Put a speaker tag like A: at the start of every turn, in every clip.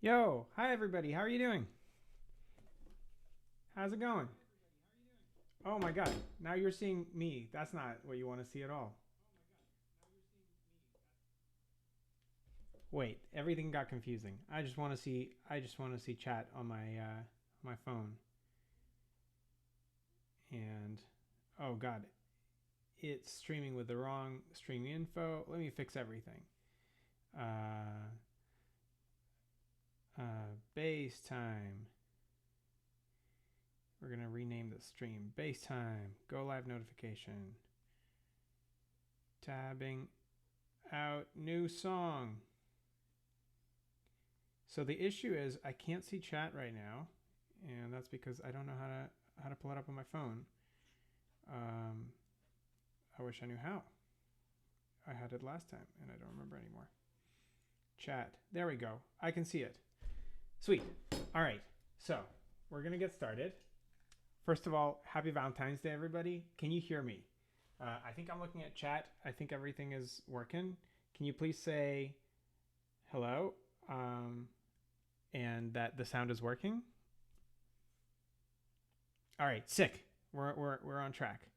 A: Yo, hi everybody. How are you doing? How's it going? Oh my god. Now you're seeing me. That's not what you want to see at all. Wait, everything got confusing. I just want to see chat on my phone. And oh god, it's streaming with the wrong streaming info. Let me fix everything. Uh base time. We're going to rename the stream. Base time. Go live notification. Tabbing out new song. So the issue is I can't see chat right now, and that's because I don't know how to pull it up on my phone. I wish I knew how. I had it last time, and I don't remember anymore. Chat. There we go. I can see it. Sweet. All right. So we're gonna get started. First of all, happy Valentine's Day, everybody. Can you hear me? I think I'm looking at chat. I think everything is working. Can you please say hello? And that the sound is working. All right, sick. We're on track.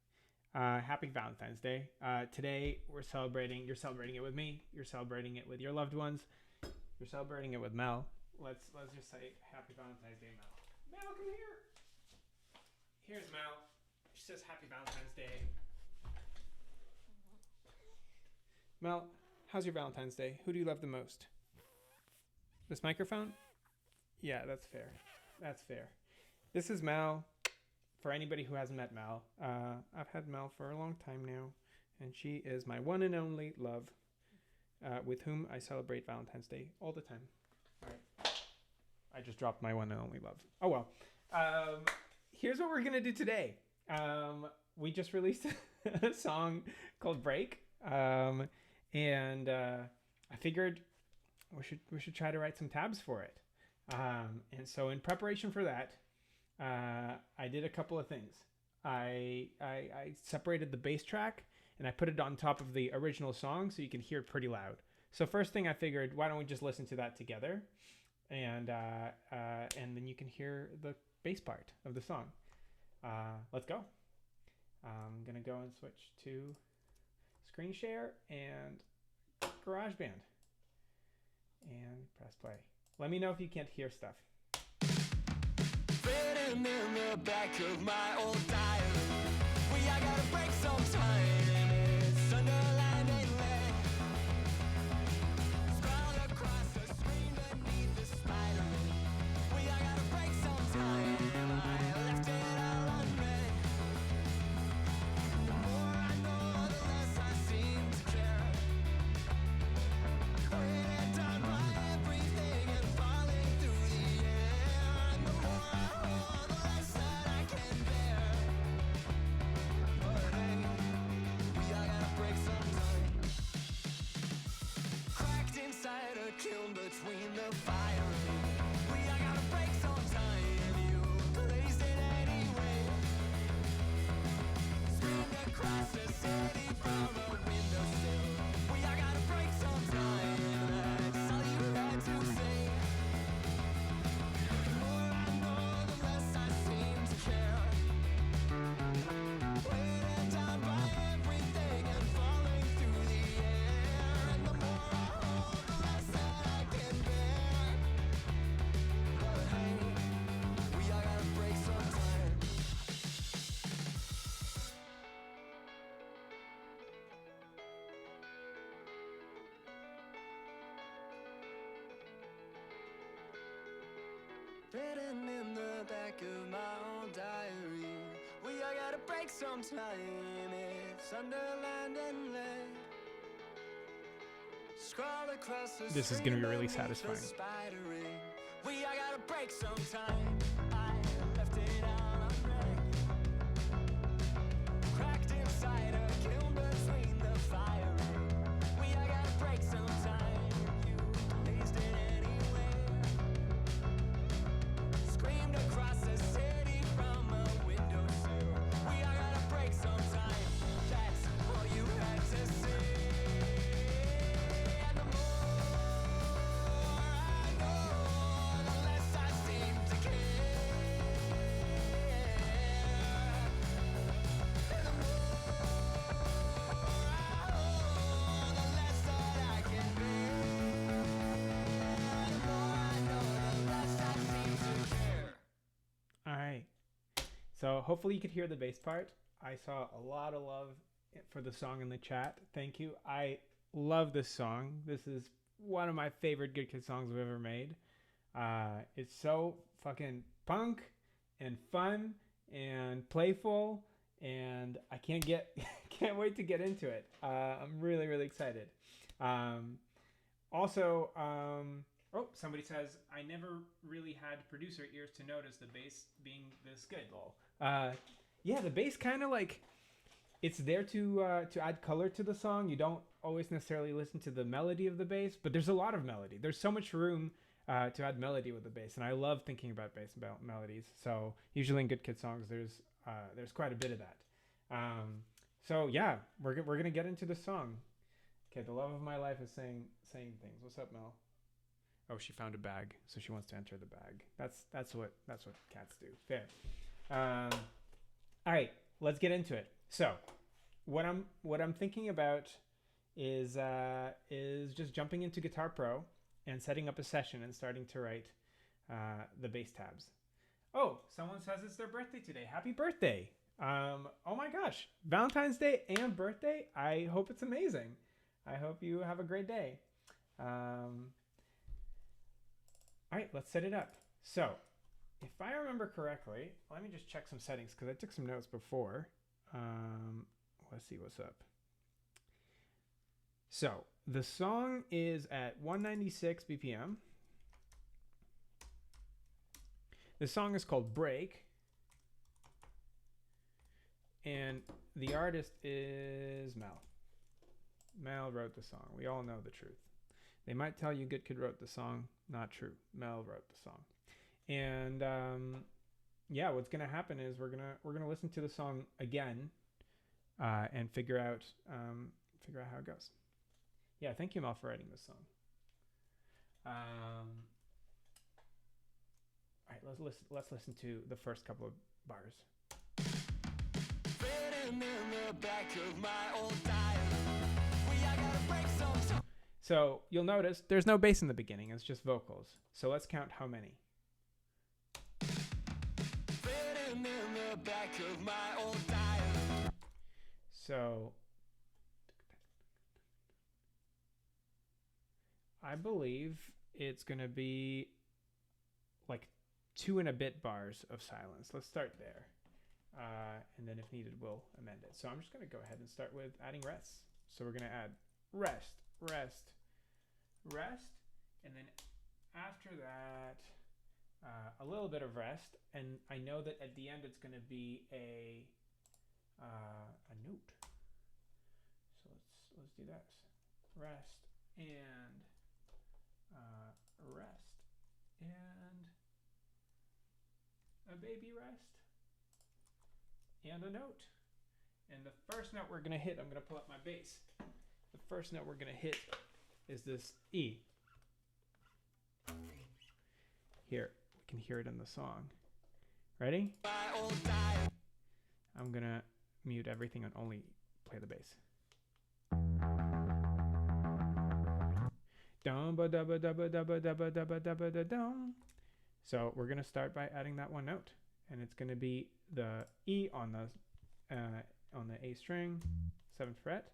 A: Happy Valentine's Day. Today we're celebrating. You're celebrating it with me. You're celebrating it with your loved ones. You're celebrating it with Mel. Let's just say Happy Valentine's Day, Mel. Mel, come here. Here's Mel. She says Happy Valentine's Day. Mel, how's your Valentine's Day? Who do you love the most? This microphone? Yeah, that's fair. That's fair. This is Mel. For anybody who hasn't met Mel, I've had Mel for a long time now, and she is my one and only love, with whom I celebrate Valentine's Day all the time. All right. I just dropped my one and only love. Oh well. Here's what we're gonna do today. We just released a song called "Break," and I figured we should try to write some tabs for it. And so in preparation for that, I did a couple of things. I separated the bass track and I put it on top of the original song so you can hear it pretty loud. So first thing I figured, why don't we just listen to that together, and then you can hear the bass part of the song. Let's go. I'm gonna go and switch to screen share and GarageBand and press play. Let me know if you can't hear stuff.
B: Written in the back of my old diary, I gotta break sometime. It's underlined and red, scrawled across the screen beneath the spider. I gotta break sometime. I left it all unread. The more I know, the less I seem to care. Weighted down by everything and falling through the air. And the more I hold, the less that I can bear. But hey, I gotta break sometime. Cracked inside a kiln between the fire. I gotta break sometime. You blazed it anyway. Screamed across the city from a windowsill. I gotta break sometime. That's all you had to say. The more I know, the less I seem to care. Weighted down by everything and falling through the air. And the more I hold, the less that I can bear. But hey, I gotta break sometime. Written in the back of my old diary, I gotta break sometime. It's underlined and lead, scroll across the
A: This is gonna be really
B: screen beneath the
A: satisfying.
B: spidering. I gotta break sometime. I left it all unread, cracked inside a kiln between the fire. I gotta break sometime. You blazed it anyway. Screamed across the city from a windowsill. I gotta break sometime. That's all you had to say. And the more I know,
A: So hopefully you could hear the bass part. I saw a lot of love for the song in the chat. Thank you. I love this song. This is one of my favorite Good Kid songs we've ever made. It's so fucking punk and fun and playful, and I can't wait to get into it. I'm really, really excited. Also, somebody says, I never really had producer ears to notice the bass being this good, lol. Yeah, the bass kind of like, it's there to add color to the song. You don't always necessarily listen to the melody of the bass, but there's a lot of melody. There's so much room to add melody with the bass, and I love thinking about bass melodies. So usually in Good Kid songs, there's quite a bit of that. So yeah, we're gonna get into the song. Okay, the love of my life is saying things. What's up, Mel? Oh, she found a bag, so she wants to enter the bag. That's what cats do. Fair. All right, let's get into it. So, what I'm thinking about is just jumping into Guitar Pro and setting up a session and starting to write the bass tabs. Oh, someone says it's their birthday today. Happy birthday! Oh my gosh, Valentine's Day and birthday. I hope it's amazing. I hope you have a great day. All right, let's set it up. So, if I remember correctly, let me just check some settings because I took some notes before. Let's see what's up. So, the song is at 196 BPM. The song is called Break. And the artist is Mel. Mel wrote the song. We all know the truth. They might tell you Good Kid wrote the song. Not true. Mel wrote the song. And yeah, what's gonna happen is we're gonna listen to the song again and figure out how it goes. Yeah, thank you, Mel, for writing this song. All right, let's listen to the first couple of bars. So you'll notice there's no bass in the beginning, it's just vocals. So let's count how many. So I believe it's gonna be like 2 and a bit bars of silence. Let's start there. And then if needed, we'll amend it. So I'm just going to go ahead and start with adding rests. So we're going to add rest, rest, rest. And then after that, a little bit of rest. And I know that at the end, it's going to be a note. So let's do that. Rest and rest and a baby rest. And a note. And the first note we're going to hit, I'm going to pull up my bass. The first note we're going to hit is this E. Here, we can hear it in the song. Ready? I'm going to mute everything and only play the bass. So we're going to start by adding that one note. And it's going to be the E on the A string, 7th fret,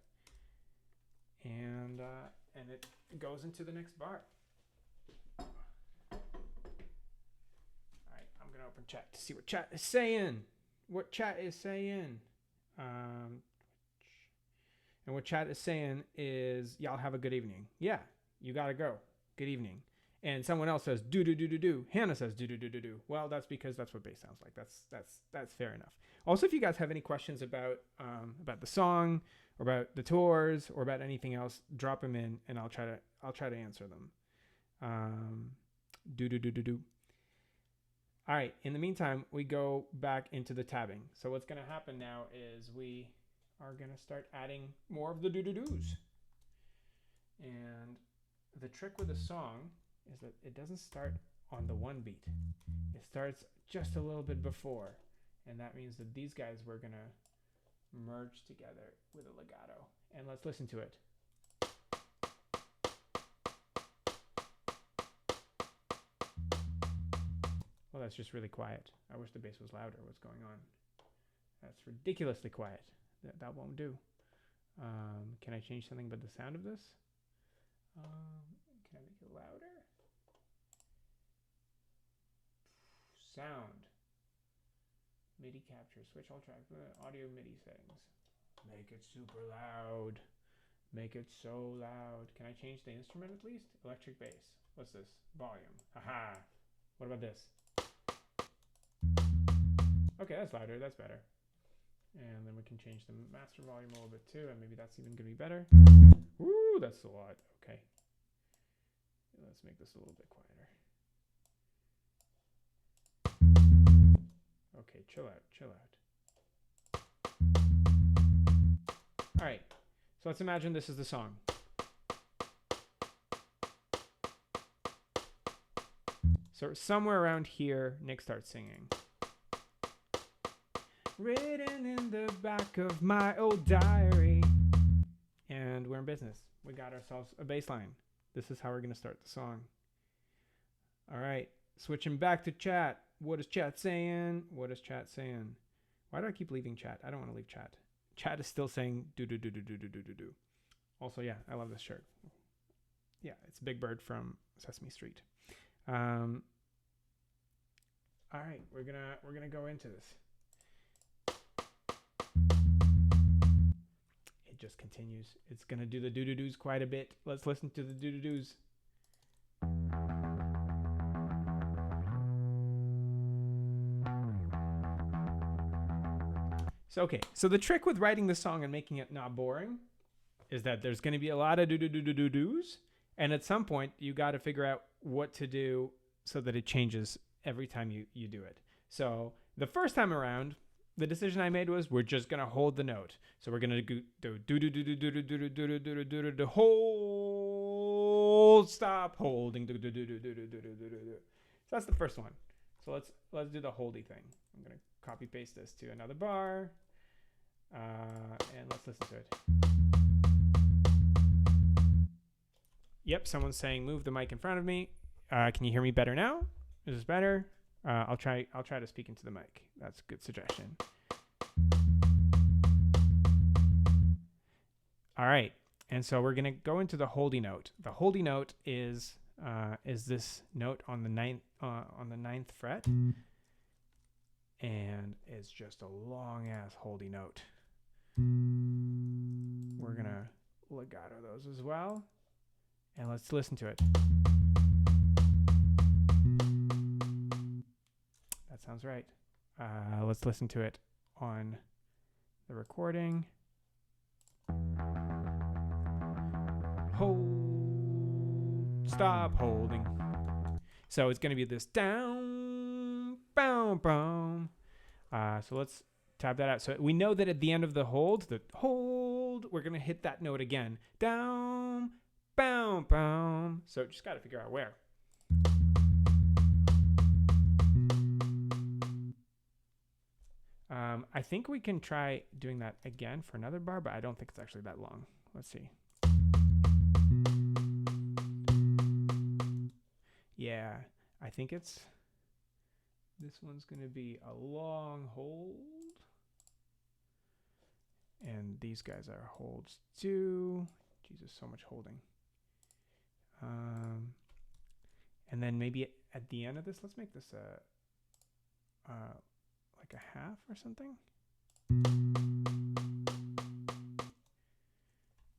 A: and it goes into the next bar. All right, I'm going to open chat to see what chat is saying. What chat is saying. And what chat is saying is, y'all have a good evening. Yeah, you got to go. Good evening. And someone else says do do do do do. Hannah says do do do do do. Well, that's because that's what bass sounds like. That's fair enough. Also, if you guys have any questions about the song, or about the tours, or about anything else, drop them in, and I'll try to answer them. Do do do do do. All right. In the meantime, we go back into the tabbing. So what's going to happen now is we are going to start adding more of the do do do's. And the trick with a song is that it doesn't start on the one beat. It starts just a little bit before. And that means that these guys we're going to merge together with a legato. And let's listen to it. Well, That's just really quiet. I wish the bass was louder. What's going on? That's ridiculously quiet. That won't do. Can I change something but the sound of this? Can I make it louder? Sound. MIDI capture. Switch all track. Audio MIDI settings. Make it super loud. Make it so loud. Can I change the instrument at least? Electric bass. What's this? Volume. Haha. What about this? Okay, that's louder. That's better. And then we can change the master volume a little bit too, and maybe that's even going to be better. Woo, that's a lot. Okay. Let's make this a little bit quieter. Okay, chill out, chill out. All right, so let's imagine this is the song. So somewhere around here, Nick starts singing. Written in the back of my old diary. And we're in business. We got ourselves a bass line. This is how we're going to start the song. All right, switching back to chat. What is chat saying? What is chat saying? Why do I keep leaving chat? I don't want to leave chat. Chat is still saying do do do do do do do do do. Also, yeah, I love this shirt. Yeah, it's Big Bird from Sesame Street. All right, we're gonna go into this. It just continues. It's gonna do the do do doos quite a bit. Let's listen to the do do doos. So the trick with writing the song and making it not boring is that there's going to be a lot of do-do-do-do-do-do's, and at some point you got to figure out what to do so that it changes every time you do it. So the first time around, the decision I made was we're just going to hold the note. So we're going to do do-do-do-do-do-do-do-do-do-do-do-do-do, hold, stop, holding, do-do-do-do-do-do-do-do-do. So that's the first one. So let's do the holdy thing. I'm going to copy paste this to another bar. And let's listen to it. Yep, someone's saying move the mic in front of me. Can you hear me better now? Is this better? I'll try to speak into the mic. That's a good suggestion. All right, and so we're gonna go into the holdy note. The holdy note is this note on the ninth fret, and it's just a long ass holdy note. We're gonna legato those as well, and let's listen to it. That sounds right. Let's listen to it on the recording. Hold, stop holding. So it's gonna be this down, boom, boom. So let's tab that out. So we know that at the end of the hold, we're going to hit that note again. Down, boom, boom. So just got to figure out where. I think we can try doing that again for another bar, but I don't think it's actually that long. Let's see. Yeah, I think this one's going to be a long hold. And these guys are holds too. Jesus, so much holding. And then maybe at the end of this, let's make this like a half or something.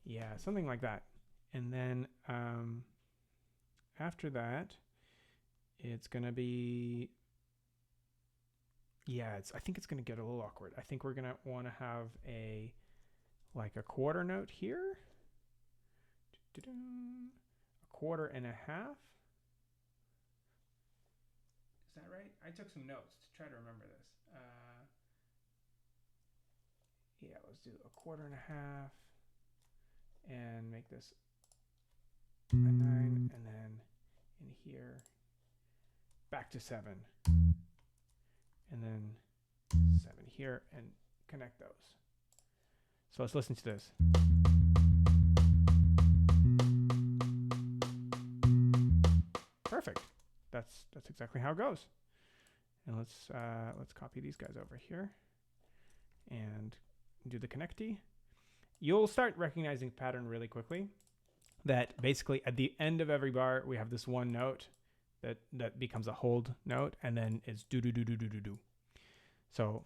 A: Yeah, something like that. And then after that, it's gonna be. Yeah, I think it's going to get a little awkward. I think we're going to want to have a quarter note here. A quarter and a half. Is that right? I took some notes to try to remember this. Yeah, let's do a quarter and a half and make this a 9, and then in here back to 7. And then 7 here, and connect those. So let's listen to this. Perfect. That's exactly how it goes. And let's copy these guys over here and do the connectee. You'll start recognizing the pattern really quickly. That basically at the end of every bar we have this one note that becomes a hold note, and then it's do do do do do do do. So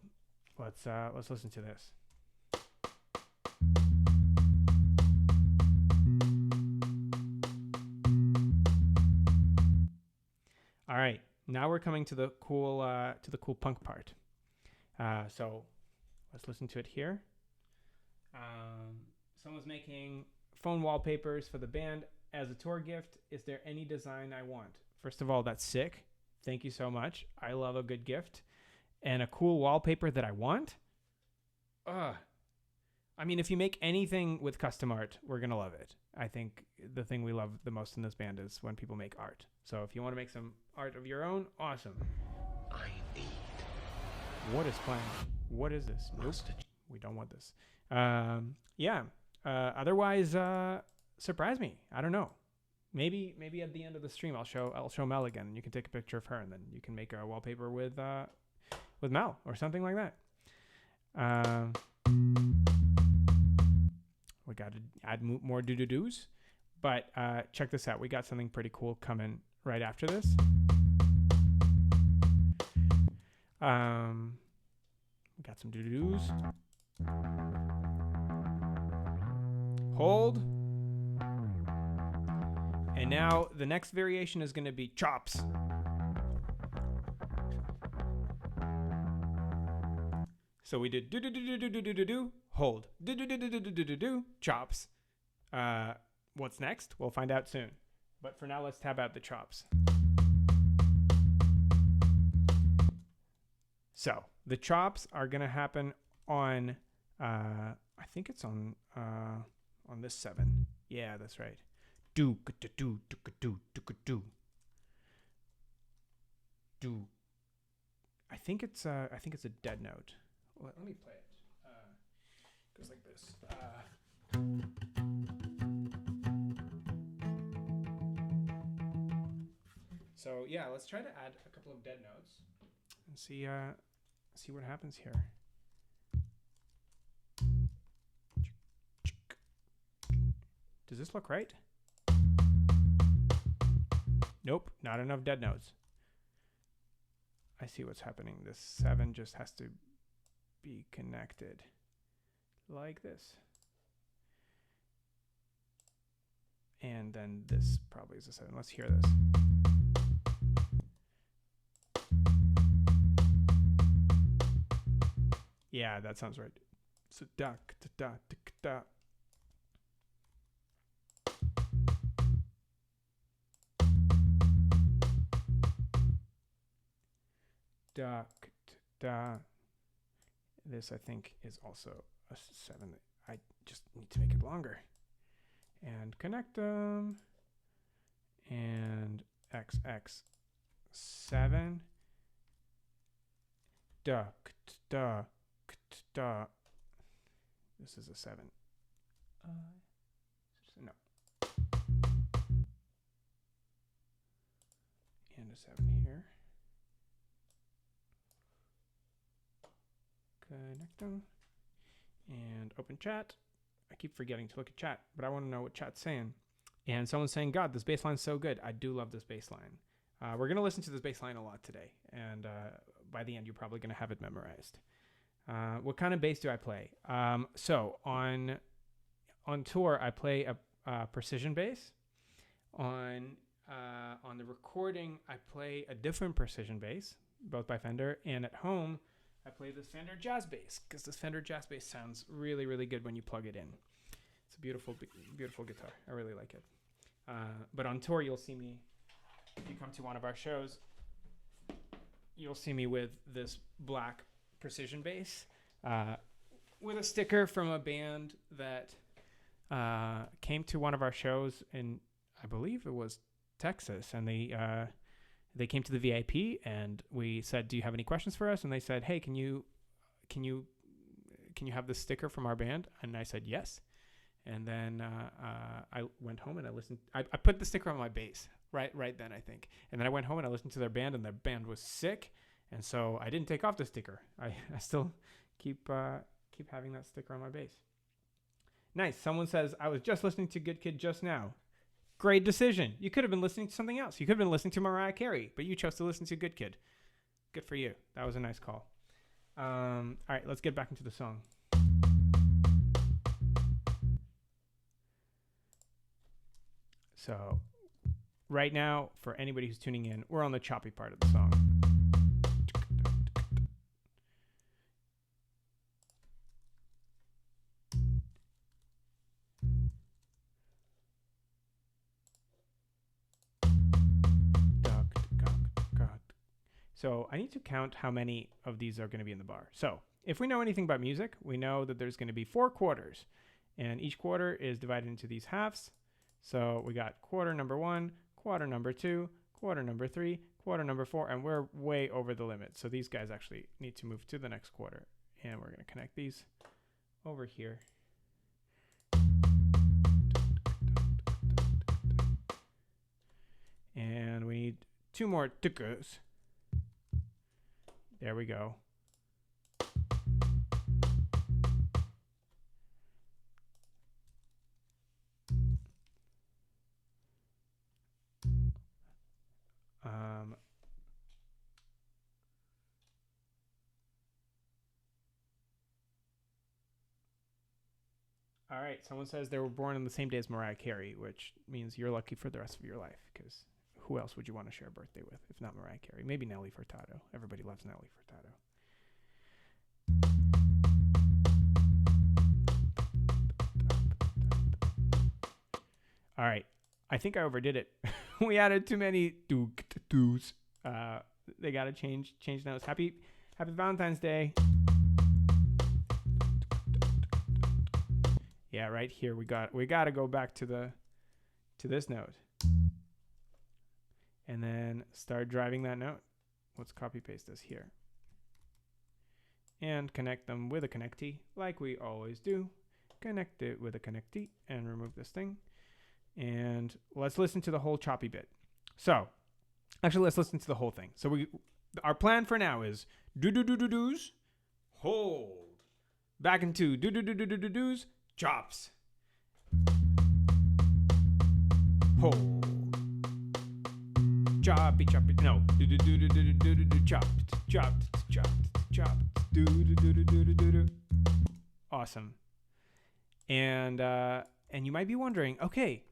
A: let's listen to this. All right, now we're coming to the cool punk part. So let's listen to it here. Someone's making phone wallpapers for the band as a tour gift. Is there any design I want? First of all, that's sick. Thank you so much. I love a good gift. And a cool wallpaper that I want? I mean, if you make anything with custom art, we're going to love it. I think the thing we love the most in this band is when people make art. So if you want to make some art of your own, awesome.
C: I need.
A: What is playing? What is this? Nope. We don't want this. Otherwise, surprise me. I don't know. Maybe at the end of the stream, I'll show Mel again, and you can take a picture of her, and then you can make a wallpaper with Mel or something like that. We got to add more do-do-dos, but check this out. We got something pretty cool coming right after this. We got some do-do-dos. Hold. And now the next variation is going to be chops. So we did do, hold, do, chops. What's next? We'll find out soon. But for now, let's tab out the chops. So the chops are going to happen on, I think it's on this 7. Yeah, that's right. Do. I think it's a dead note. Let me play it. It goes like this. So yeah, let's try to add a couple of dead notes and see what happens here. Does this look right? Nope, not enough dead notes. I see what's happening. This 7 just has to be connected like this. And then this probably is a 7. Let's hear this. Yeah, that sounds right. So da da da da. Da da. This I think is also a 7. I just need to make it longer. And connect them. And XX 7. Da da da. This is a 7. No. And a 7 here. Connect them. And open chat. I keep forgetting to look at chat, but I want to know what chat's saying. And someone's saying, God, this bass line's so good. I do love this bass line. We're going to listen to this bass line a lot today. And by the end, you're probably going to have it memorized. What kind of bass do I play? So on tour, I play a precision bass. On the recording, I play a different precision bass, both by Fender. And at home, I play this Fender Jazz Bass because this Fender Jazz Bass sounds really, really good when you plug it in. It's a beautiful, beautiful guitar. I really like it. But on tour, you'll see me, if you come to one of our shows, you'll see me with this black precision bass with a sticker from a band that came to one of our shows in, I believe it was Texas, and they came to the VIP and we said, do you have any questions for us? And they said, hey, can you have this sticker from our band? And I said, yes. And then I went home and I listened. I put the sticker on my bass right then, I think. And then I went home and I listened to their band, and their band was sick. And so I didn't take off the sticker. I still keep having that sticker on my bass. Nice. Someone says, I was just listening to Good Kid just now. Great decision. You could have been listening to something else. You could have been listening to Mariah Carey, but you chose to listen to Good Kid. Good for you. That was a nice call. All right, let's get back into the song. So right now, for anybody who's tuning in, we're on the choppy part of the song. So I need to count how many of these are going to be in the bar. So if we know anything about music, we know that there's going to be 4 quarters, and each quarter is divided into these halves. So we got quarter number 1, quarter number 2, quarter number 3, quarter number 4, and we're way over the limit. So these guys actually need to move to the next quarter, and we're going to connect these over here. And we need 2 more tukkos. There we go. All right, someone says they were born on the same day as Mariah Carey, which means you're lucky for the rest of your life, because who else would you want to share a birthday with if not Mariah Carey? Maybe Nelly Furtado. Everybody loves Nelly Furtado. All right, I think I overdid it. We added too many doos. They gotta change notes. Happy Valentine's Day. Yeah, right here we gotta go back to this note, and then start driving that note. Let's copy paste this here, and connect them with a connectee like we always do. Connect it with a connectee and remove this thing. And let's listen to the whole choppy bit. So, actually, let's listen to the whole thing. So our plan for now is do-do-do-do-doos, hold, back into do-do-do-do-do-doos, chops, hold, choppy, no, do-do-do-do-do-do-do, chopped, do-do-do-do-do-do-do. Awesome. And you might be wondering, okay,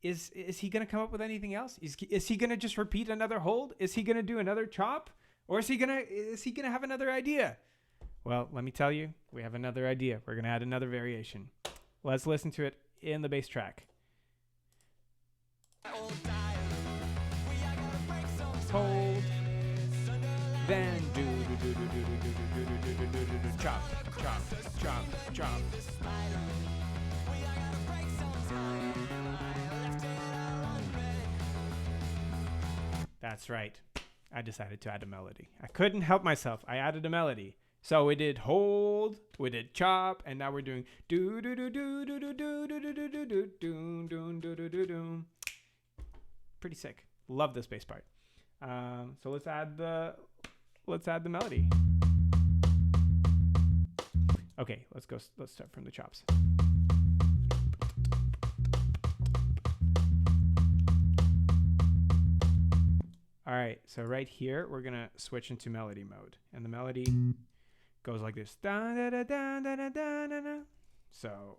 A: is he going to come up with anything else? Is he going to just repeat another hold? Is he going to do another chop? Or is he going to have another idea? Well, let me tell you, we have another idea. We're going to add another variation. Let's listen to it in the bass track. Hold, then do chop. That's right. I decided to add a melody. I couldn't help myself. I added a melody. So we did hold, we did chop, and now we're doing do do do do do do do do do do do do do do do do. Pretty sick. Love this bass part. So let's add the melody. Okay, let's start from the chops. All right, so right here, we're going to switch into melody mode. And the melody goes like this. Da, da, da, da, da, da, da, da. So,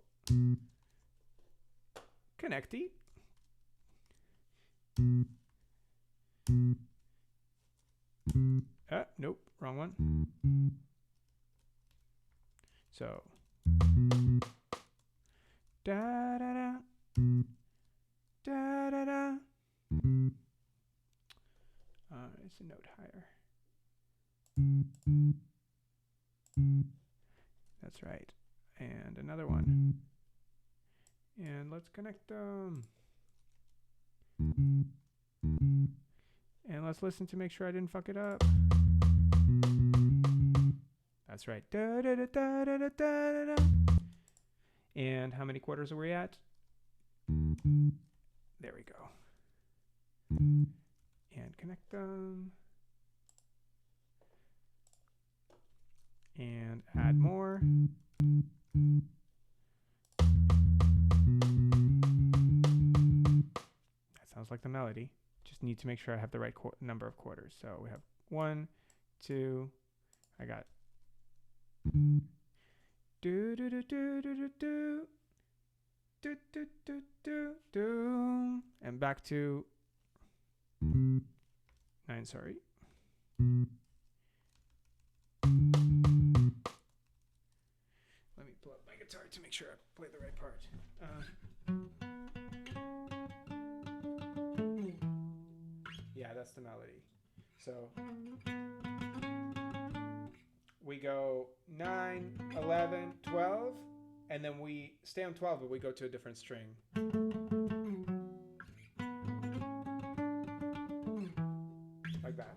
A: connectee. Nope, wrong one. So, da, da, da, da, da, da. It's a note higher. That's right. And another one. And let's connect them. And let's listen to make sure I didn't fuck it up. That's right. Da, da, da, da, da, da, da, da. And how many quarters are we at? There we go. And connect them. And add more. That sounds like the melody. Just need to make sure I have the right number of quarters. So we have 1, 2. I got do do do do do do do do do do do, and back to 9. Sorry. Let me pull up my guitar to make sure I play the right part. Yeah, that's the melody. So we go 9, 11, 12, and then we stay on 12, but we go to a different string. Like that.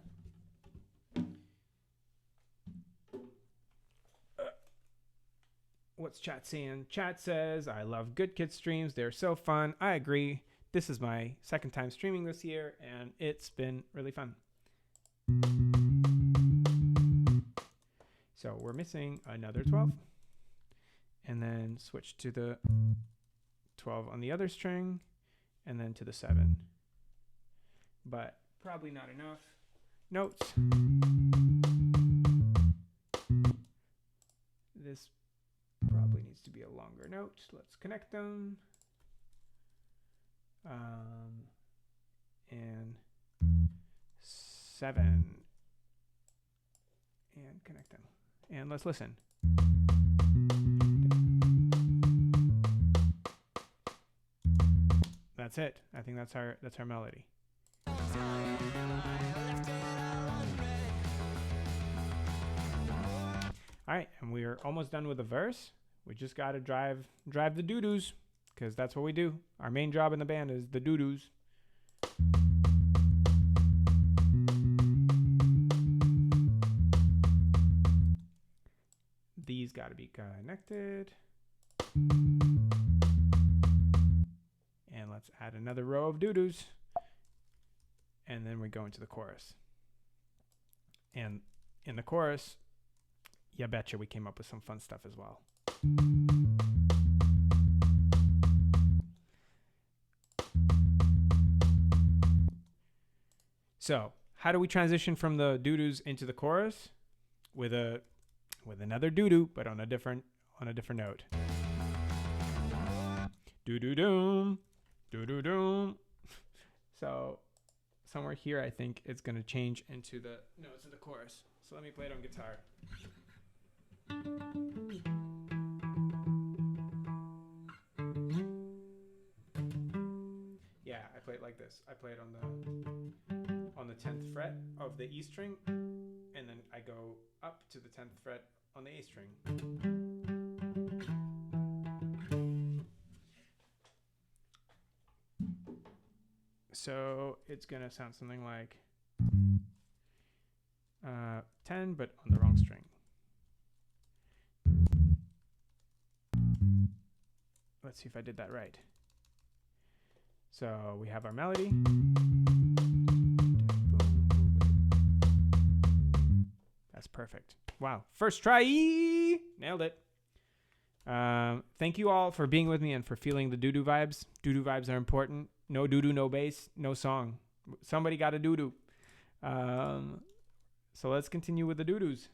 A: What's chat saying? Chat says, I love Good Kid streams. They're so fun. I agree. This is my second time streaming this year, and it's been really fun. So we're missing another 12. And then switch to the 12 on the other string, and then to the 7. But probably not enough notes. This probably needs to be a longer note. Let's connect them. And 7. And connect them. And let's listen. That's it. I think that's our melody. All right, and we are almost done with the verse. We just got to drive the doo-doos, because that's what we do. Our main job in the band is the doo-doos. These got to be connected. And let's add another row of doo-doos. And then we go into the chorus. And in the chorus, yeah, betcha we came up with some fun stuff as well. So, how do we transition from the doo-doos into the chorus? With another doo-doo, but on a different note. Doo-doo-doom. Doo-doo-doom. So somewhere here, I think it's going to change into the notes in the chorus. So let me play it on guitar. Yeah, I play it like this. I play it on the 10th fret of the E string, and then I go up to the 10th fret on the A string. So it's going to sound something like 10, but on the wrong string. Let's see if I did that right. So we have our melody. That's perfect. Wow. First try. Nailed it. Thank you all for being with me and for feeling the doo-doo vibes. Doo-doo vibes are important. No doo-doo, no bass, no song. Somebody got a doo-doo. So let's continue with the doo-doos.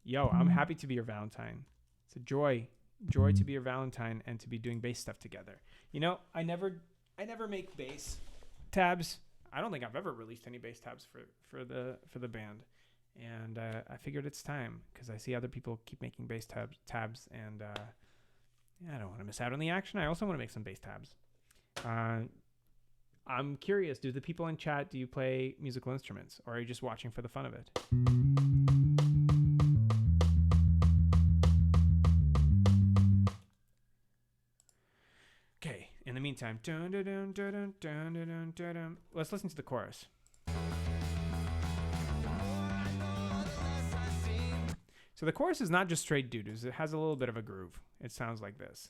A: Yo, I'm happy to be your Valentine. It's a joy to be your Valentine and to be doing bass stuff together. You know, I never make bass tabs. I don't think I've ever released any bass tabs for the band. And I figured it's time because I see other people keep making bass tabs, and I don't want to miss out on the action. I also want to make some bass tabs. I'm curious, do the people in chat, do you play musical instruments, or are you just watching for the fun of it? Okay, in the meantime, let's listen to the chorus. So the chorus is not just straight doo-doos. It has a little bit of a groove. It sounds like this.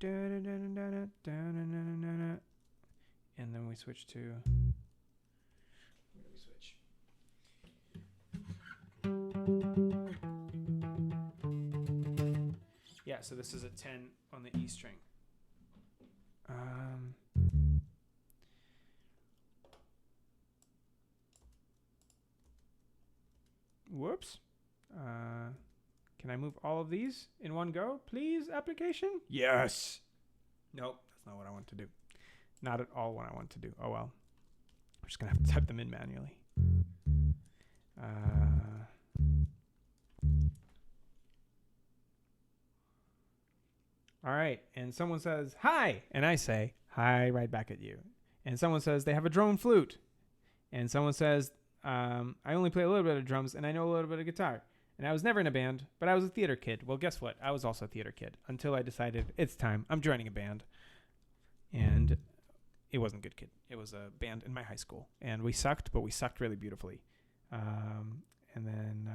A: Da-da-da-da-da-da-da-da-da-da. And then we switch to. Where do we switch? Yeah, so this is a 10 on the E string. Whoops. Can I move all of these in one go, please, application? Yes. Nope, that's not what I want to do. Not at all what I want to do. Oh, well. I'm just going to have to type them in manually. All right. And someone says, hi. And I say, hi, right back at you. And someone says they have a drone flute. And someone says, I only play a little bit of drums and I know a little bit of guitar. And I was never in a band, but I was a theater kid. Well, guess what? I was also a theater kid until I decided it's time. I'm joining a band. And it wasn't Good Kid. It was a band in my high school. And we sucked, but we sucked really beautifully. And then...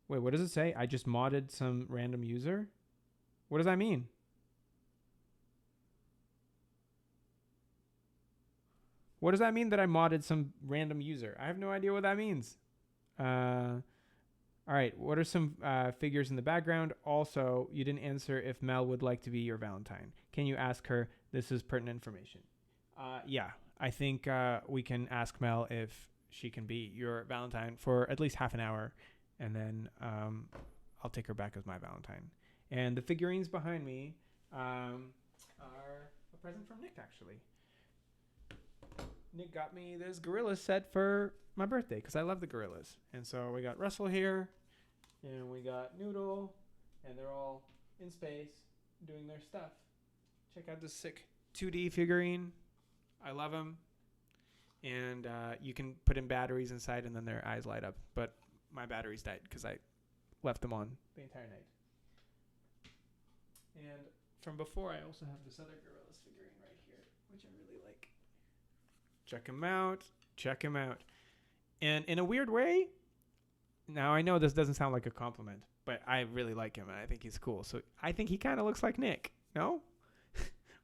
A: wait, what does it say? I just modded some random user? What does that mean? What does that mean that I modded some random user? I have no idea what that means. All right, what are some figures in the background? Also, you didn't answer if Mel would like to be your Valentine. Can you ask her? This is pertinent information. Yeah, I think we can ask Mel if she can be your Valentine for at least half an hour, and then I'll take her back as my Valentine. And the figurines behind me are a present from Nick, actually. Nick got me this gorilla set for my birthday because I love the gorillas. And so we got Russell here, and we got Noodle, and they're all in space doing their stuff. Check out this sick 2D figurine. I love them. And you can put in batteries inside, and then their eyes light up. But my batteries died because I left them on the entire night. And from before, I also have this other gorillas figurine right here, which I really like. Check him out. Check him out. And in a weird way, now I know this doesn't sound like a compliment, but I really like him and I think he's cool. So I think he kind of looks like Nick. No?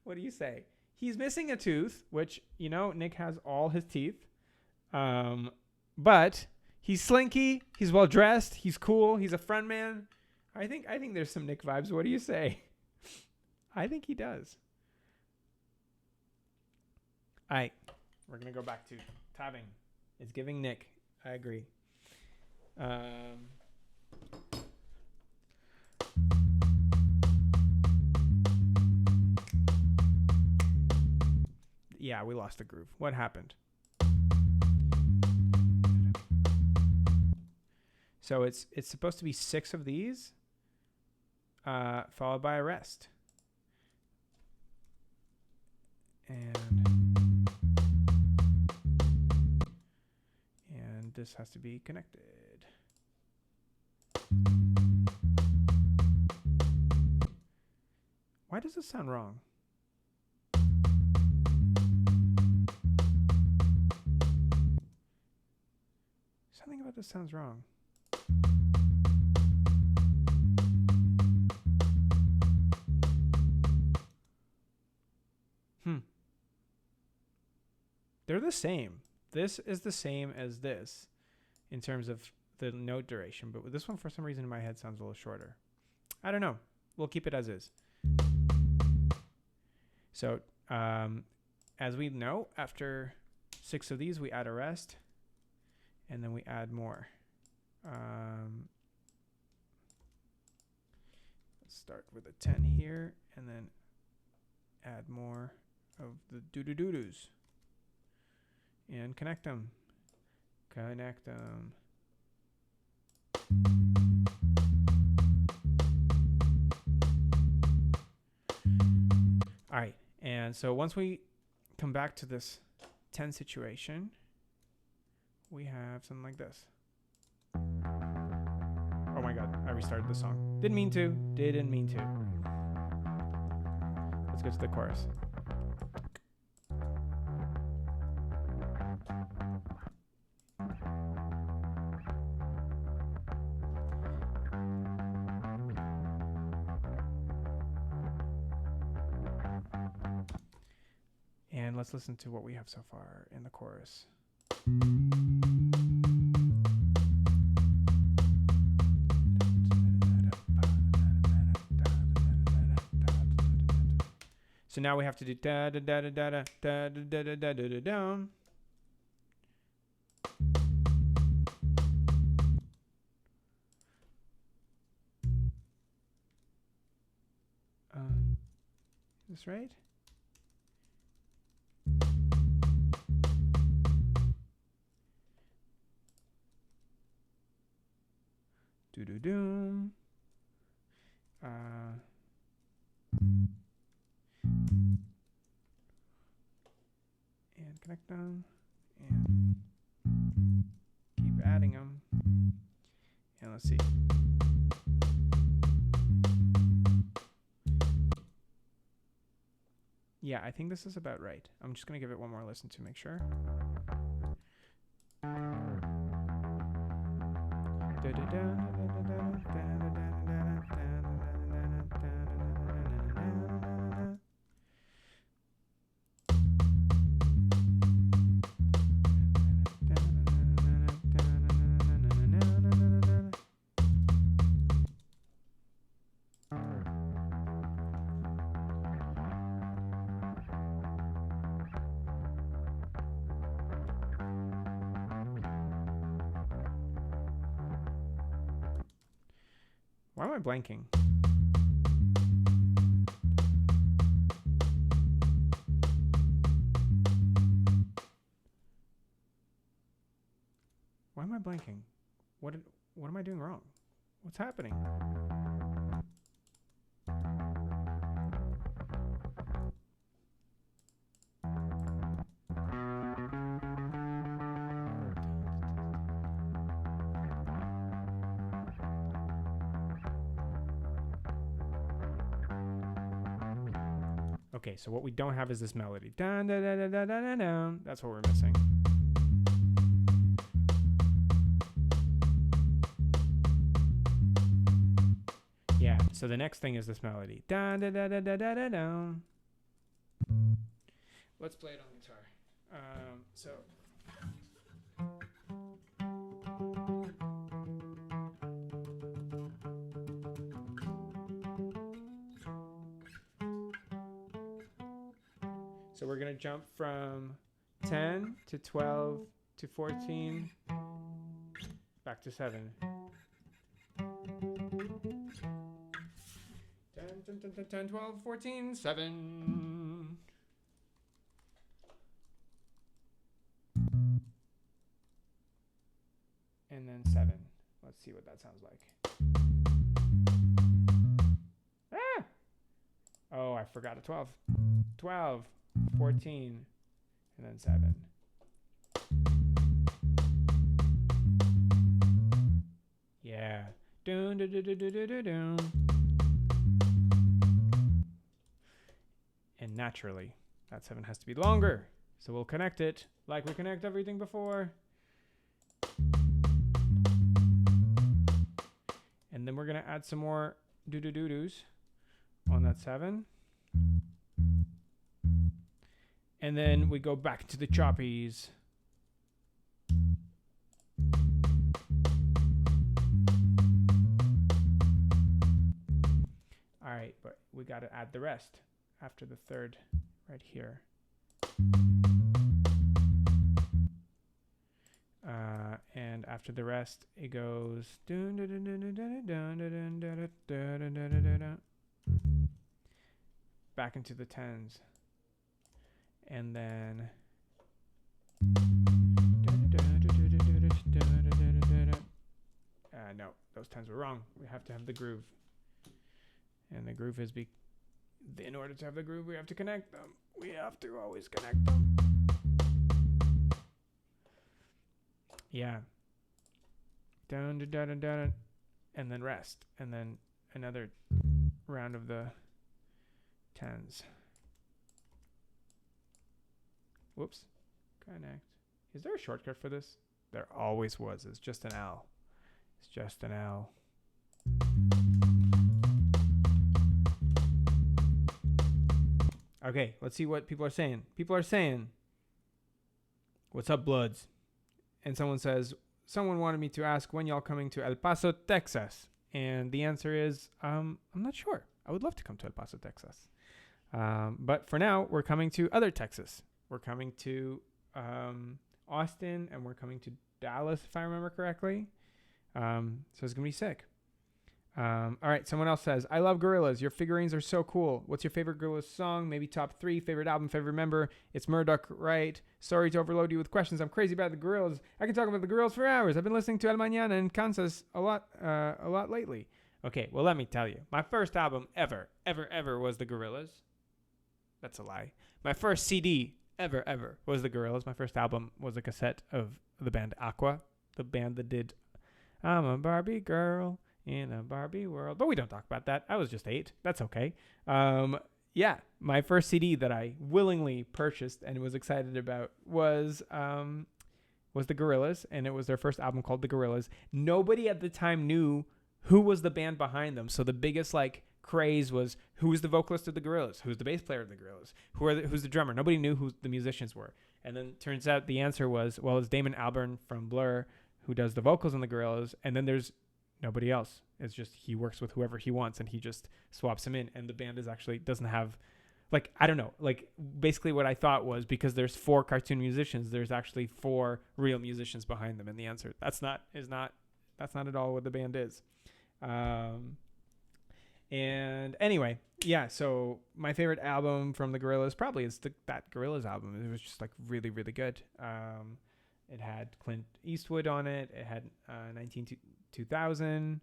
A: What do you say? He's missing a tooth, which, you know, Nick has all his teeth. But he's slinky. He's well dressed. He's cool. He's a front man. I think there's some Nick vibes. What do you say? I think he does. All right. We're going to go back to tabbing. It's giving Nick. I agree. Yeah, we lost the groove. What happened? So it's supposed to be 6 of these, followed by a rest. And this has to be connected. Why does this sound wrong? Something about this sounds wrong. They're the same. This is the same as this in terms of the note duration, but with this one, for some reason, in my head sounds a little shorter. I don't know. We'll keep it as is. So, as we know, after 6 of these, we add a rest, and then we add more. Let's start with a 10 here, and then add more of the doo-doo-doo-doos. And connect them. Connect them. All right. And so once we come back to this 10 situation, we have something like this. Oh my God, I restarted the song. Didn't mean to. Didn't mean to. Let's get to the chorus. And let's listen to what we have so far in the chorus. So now we have to do da da da da da da da da da da da da down. Is this right? Do do doom. And connect them and keep adding them. And let's see. Yeah, I think this is about right. I'm just going to give it one more listen to make sure. Why am I blanking? Why am I blanking? What am I doing wrong? What's happening? Okay, so what we don't have is this melody. Dun, da, da, da, da, da, da, da. That's what we're missing. Yeah, so the next thing is this melody. Dun, da, da, da, da, da, da, da. Let's play it on guitar. So... So we're going to jump from 10 to 12 to 14, back to 7. 10, 12, 14, 7. And then 7. Let's see what that sounds like. Ah! Oh, I forgot a 12. 12. 14 and then 7. Yeah. Dun, dun, dun, dun, dun, dun, dun. And naturally, that 7 has to be longer. So we'll connect it like we connect everything before. And then we're going to add some more do-do-do-dos on that 7. And then we go back to the choppies. All right, but we got to add the rest after the third right here. And after the rest, it goes back into the 10s. And then no, those 10s were wrong. We have to have the groove. And the groove is in order to have the groove, we have to connect them. We have to always connect them. Yeah. Down, down, down, and then rest. And then another round of the 10s. Whoops. Connect. Is there a shortcut for this? There always was. It's just an L. It's just an L. Okay, let's see what people are saying. People are saying, "What's up, Bloods?" And someone wanted me to ask when y'all coming to El Paso, Texas. And the answer is, I'm not sure. I would love to come to El Paso, Texas. But for now, we're coming to other Texas. We're coming to Austin, and we're coming to Dallas, if I remember correctly. So it's going to be sick. All right, someone else says, I love Gorillaz. Your figurines are so cool. What's your favorite Gorillaz song? Maybe top 3, favorite album, favorite member? It's Murdoch, right? Sorry to overload you with questions. I'm crazy about the Gorillaz. I can talk about the Gorillaz for hours. I've been listening to El Mañana in Kansas a lot lately. Okay, well, let me tell you. My first album ever was the Gorillaz. That's a lie. My first CD ever was the Gorillaz. My first album was a cassette of the band Aqua, the band that did I'm a Barbie girl in a Barbie world. But we don't talk about that. I was just 8. That's okay. Yeah, my first CD that I willingly purchased and was excited about was the Gorillaz, and it was their first album called The Gorillaz. Nobody at the time knew who was the band behind them. So the biggest craze was who's the vocalist of the Gorillaz, who's the bass player of the Gorillaz, who's the drummer. Nobody knew who the musicians were. And then turns out the answer was, well, it's Damon Albarn from Blur who does the vocals on the Gorillaz, and then there's nobody else. It's just he works with whoever he wants, and he just swaps them in. And the band is actually doesn't have, I don't know, basically what I thought was because there's 4 cartoon musicians, there's actually 4 real musicians behind them. And the answer that's not at all what the band is. And anyway, yeah. So my favorite album from the Gorillaz probably is that Gorillaz album. It was just really, really good. It had Clint Eastwood on it. It had 2000.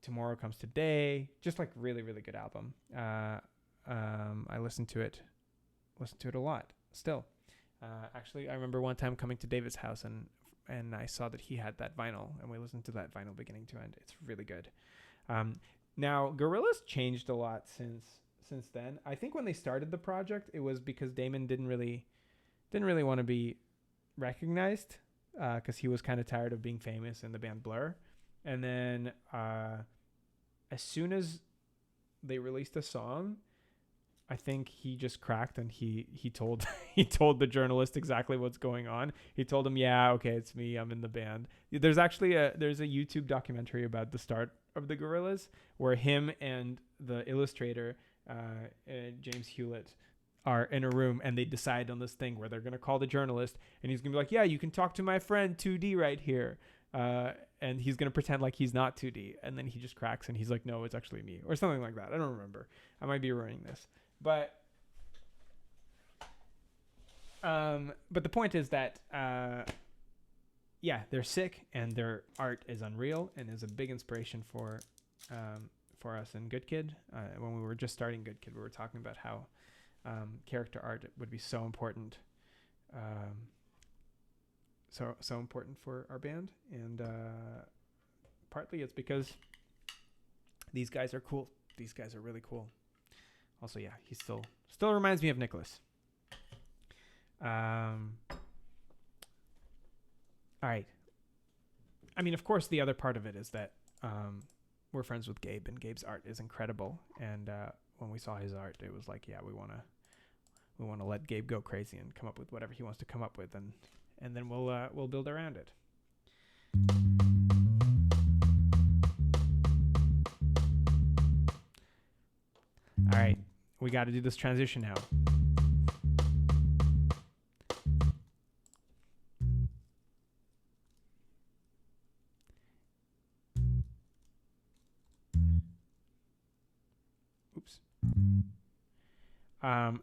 A: Tomorrow Comes Today. Just really, really good album. I listened to it a lot still. Actually, I remember one time coming to David's house and I saw that he had that vinyl, and we listened to that vinyl beginning to end. It's really good. Now, Gorillaz changed a lot since then. I think when they started the project, it was because Damon didn't really want to be recognized because he was kind of tired of being famous in the band Blur. And then as soon as they released a song, I think he just cracked, and he told the journalist exactly what's going on. He told him, yeah, okay, it's me. I'm in the band. There's a YouTube documentary about the start of the Gorillaz where him and the illustrator, James Hewlett, are in a room, and they decide on this thing where they're going to call the journalist, and he's going to be like, yeah, you can talk to my friend 2D right here. And he's going to pretend like he's not 2D. And then he just cracks, and he's like, no, it's actually me, or something like that. I don't remember. I might be ruining this. But the point is that, yeah, they're sick, and their art is unreal and is a big inspiration for us in Good Kid. When we were just starting Good Kid, we were talking about how character art would be so important, so important for our band, and partly it's because these guys are cool. These guys are really cool. Also, yeah, he still reminds me of Nicholas. All right. I mean, of course, the other part of it is that we're friends with Gabe, and Gabe's art is incredible. And when we saw his art, it was like, yeah, we want to let Gabe go crazy and come up with whatever he wants to come up with, and then we'll build around it. All right, we got to do this transition now. Oops.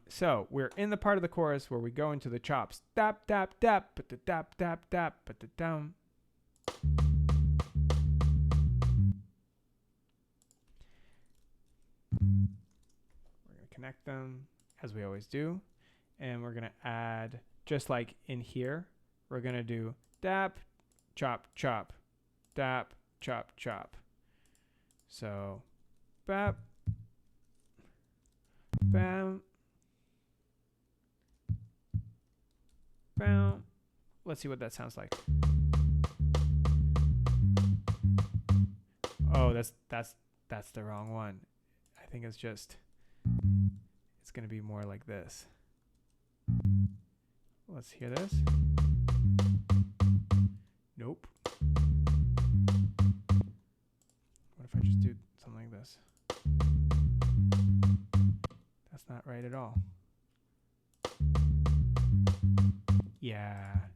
A: So we're in the part of the chorus where we go into the chops. Dap, dap, dap, but the dap, dap, dap, but the down. Connect them as we always do, and we're gonna add, just like in here, we're gonna do dap, chop, chop, dap, chop, chop. So bap, bam, bam. Let's see what that sounds like. Oh, that's the wrong one. I think it's just going to be more like this. Let's hear this. Nope. What if I just do something like this? That's not right at all. Yeah.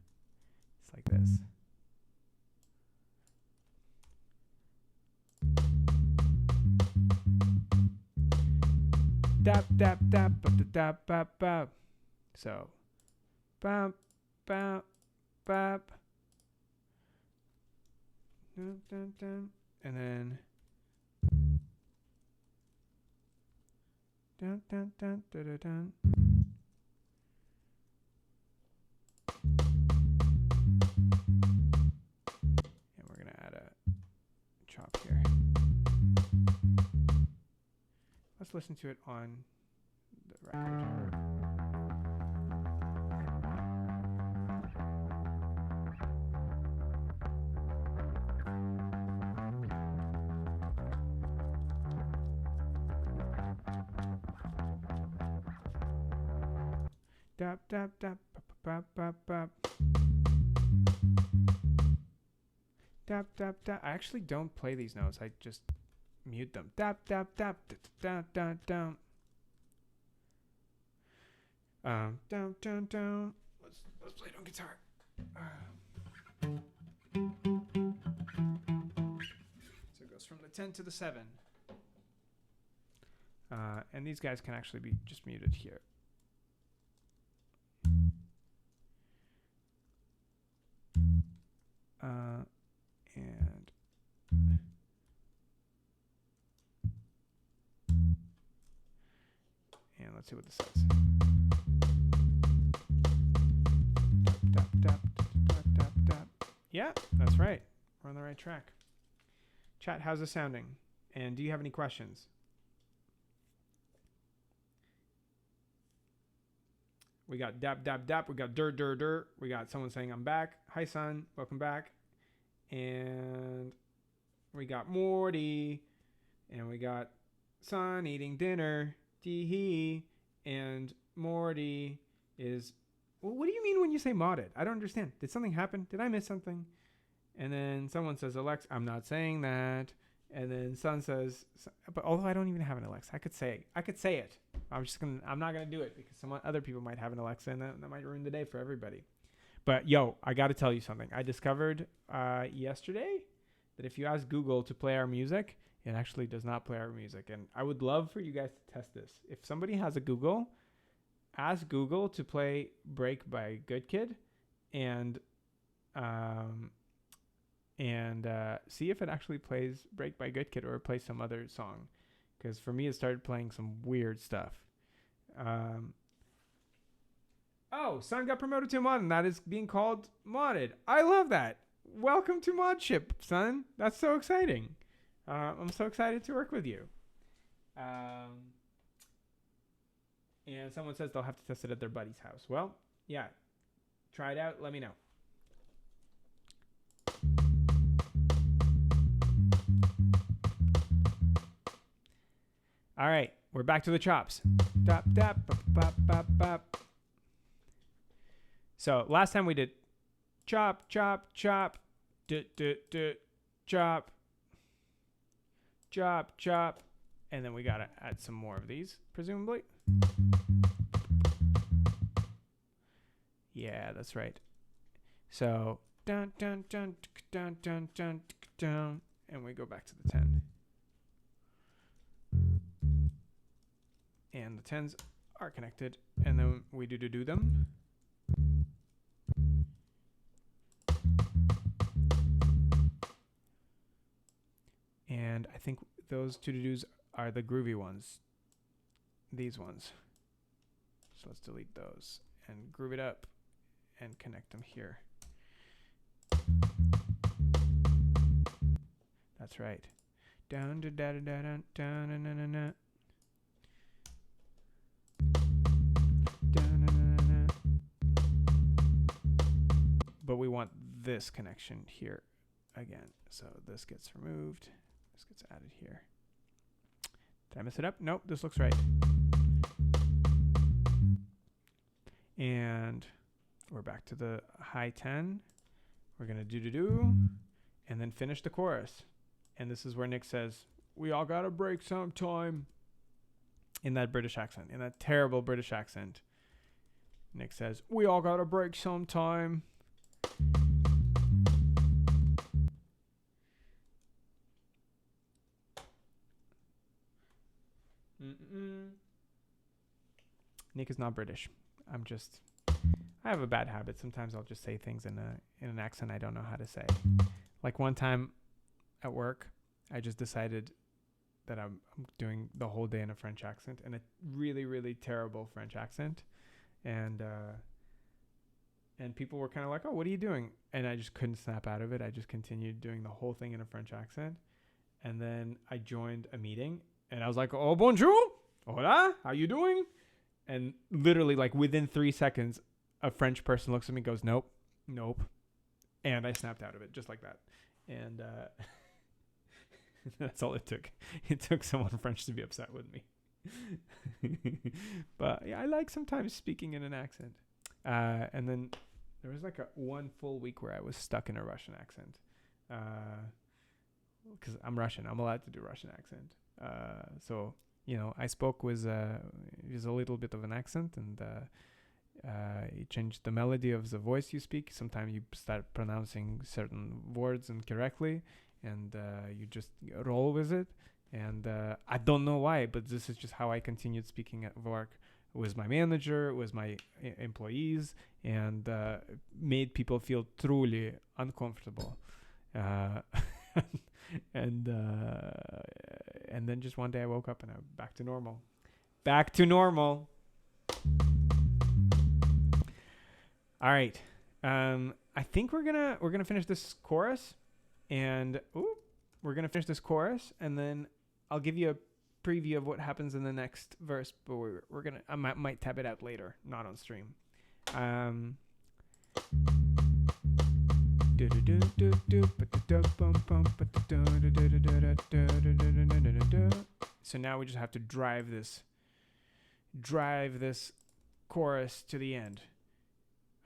A: It's like this. Dap, dap, dap, dap, dap, dap. So, bap, bap, bap. Dun, dun, dun. And then dun, dun, dun, dun, dun, dun. And we're gonna add a chop here. Let's listen to it on the record. Dap, dap, dap, bap, bap, bap. Dap, dap, dap. I actually don't play these notes. I just mute them. Dap, dap, dap, dap, dap, dap. Down, down, down. Let's play it on guitar. So it goes from the 10 to the 7. And these guys can actually be just muted here. And let's see what this says. Dap, dap, dap, dap, dap. Yeah, that's right. We're on the right track. Chat, how's this sounding? And do you have any questions? We got dap, dap, dap. We got dur, dur, dur. We got someone saying, I'm back. Hi, son. Welcome back. And we got Morty. And we got son eating dinner. Tee-hee. And Morty is... Well, what do you mean when you say modded? I don't understand. Did something happen? Did I miss something? And then someone says, Alexa, I'm not saying that. And then son says, but although I don't even have an Alexa, I could say it. I'm not going to do it because other people might have an Alexa and that might ruin the day for everybody. But yo, I got to tell you something. I discovered yesterday that if you ask Google to play our music, it actually does not play our music. And I would love for you guys to test this. If somebody has a Google, ask Google to play Break by Good Kid and see if it actually plays Break by Good Kid or plays some other song. Because for me, it started playing some weird stuff. Son got promoted to mod, and that is being called modded. I love that. Welcome to Modship, son. That's so exciting. I'm so excited to work with you. And someone says they'll have to test it at their buddy's house. Well, yeah. Try it out. Let me know. All right. We're back to the chops. Dap, dap, bop, bop, bop, bop. So last time we did chop, chop, chop, chop, chop, chop. And then we got to add some more of these, presumably. Yeah, that's right. So, dun, dun, dun, dun, dun, dun, dun, and we go back to the 10. And the 10s are connected, and then we do them. And I think those two to-dos are the groovy ones. These ones. So let's delete those and groove it up and connect them here. That's right. Down da da da da down da na na na. But we want this connection here again. So this gets removed. This gets added here. Did I mess it up? Nope, this looks right. And we're back to the high 10. We're going to do, and then finish the chorus. And this is where Nick says, "We all got to break sometime." In that British accent, in that terrible British accent. Nick says, "We all got to break sometime." Nick is not British. I have a bad habit. Sometimes I'll just say things in an accent I don't know how to say. Like one time at work, I just decided that I'm doing the whole day in a French accent, and a really, really terrible French accent. And people were kind of like, "Oh, what are you doing?" And I just couldn't snap out of it. I just continued doing the whole thing in a French accent. And then I joined a meeting, and I was like, "Oh, bonjour. Hola. How you doing?" And literally, like, within 3 seconds, a French person looks at me and goes, "Nope, nope." And I snapped out of it just like that. And that's all it took. It took someone French to be upset with me. But yeah, I like sometimes speaking in an accent. And then there was like one full week where I was stuck in a Russian accent. Because I'm Russian. I'm allowed to do Russian accent. So, I spoke with a little bit of an accent, and you change the melody of the voice you speak. Sometimes you start pronouncing certain words incorrectly, and you just roll with it. And I don't know why, but this is just how I continued speaking at work with my manager, with my employees, and made people feel truly uncomfortable. And then just one day I woke up and I'm back to normal. Back to normal. All right. I think we're gonna finish this chorus, and and then I'll give you a preview of what happens in the next verse. But I might tab it out later, not on stream. So now we just have to drive this chorus to the end,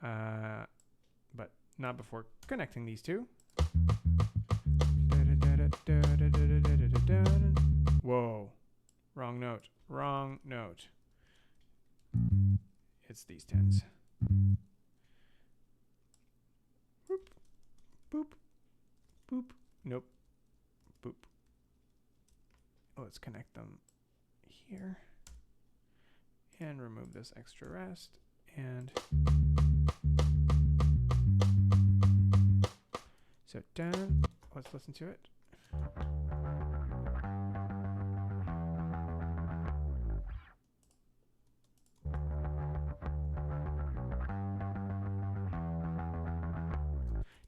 A: but not before connecting these two. Whoa, wrong note. It's these 10s. Boop, boop, nope, boop. Let's connect them here and remove this extra rest. And so down, let's listen to it.